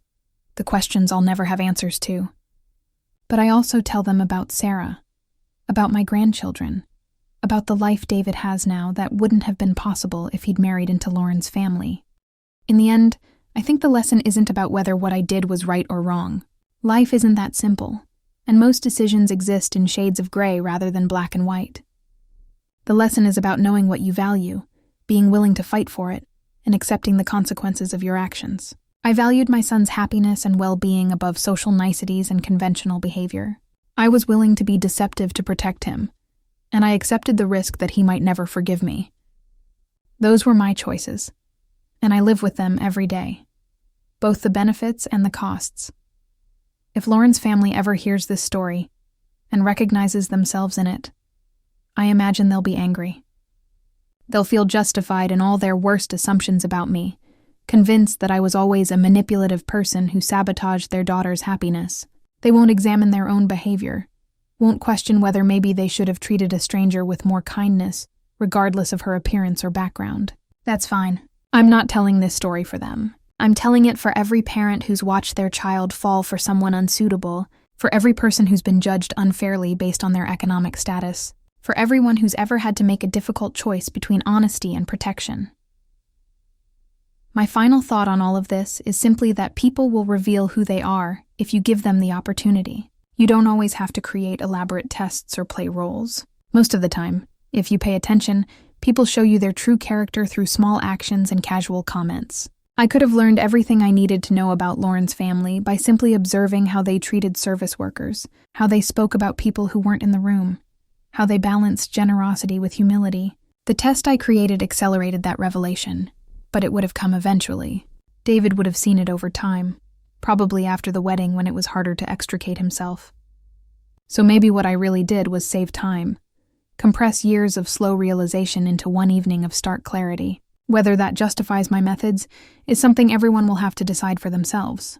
the questions I'll never have answers to. But I also tell them about Sarah, about my grandchildren, about the life David has now that wouldn't have been possible if he'd married into Lauren's family. In the end, I think the lesson isn't about whether what I did was right or wrong. Life isn't that simple, and most decisions exist in shades of gray rather than black and white. The lesson is about knowing what you value, being willing to fight for it, and accepting the consequences of your actions. I valued my son's happiness and well-being above social niceties and conventional behavior. I was willing to be deceptive to protect him, and I accepted the risk that he might never forgive me. Those were my choices, and I live with them every day, both the benefits and the costs. If Lauren's family ever hears this story and recognizes themselves in it, I imagine they'll be angry. They'll feel justified in all their worst assumptions about me, convinced that I was always a manipulative person who sabotaged their daughter's happiness. They won't examine their own behavior, won't question whether maybe they should have treated a stranger with more kindness, regardless of her appearance or background. That's fine. I'm not telling this story for them. I'm telling it for every parent who's watched their child fall for someone unsuitable, for every person who's been judged unfairly based on their economic status, for everyone who's ever had to make a difficult choice between honesty and protection. My final thought on all of this is simply that people will reveal who they are if you give them the opportunity. You don't always have to create elaborate tests or play roles. Most of the time, if you pay attention, people show you their true character through small actions and casual comments. I could have learned everything I needed to know about Lauren's family by simply observing how they treated service workers, how they spoke about people who weren't in the room, how they balanced generosity with humility. The test I created accelerated that revelation, but it would have come eventually. David would have seen it over time, probably after the wedding when it was harder to extricate himself. So maybe what I really did was save time, compress years of slow realization into one evening of stark clarity. Whether that justifies my methods is something everyone will have to decide for themselves.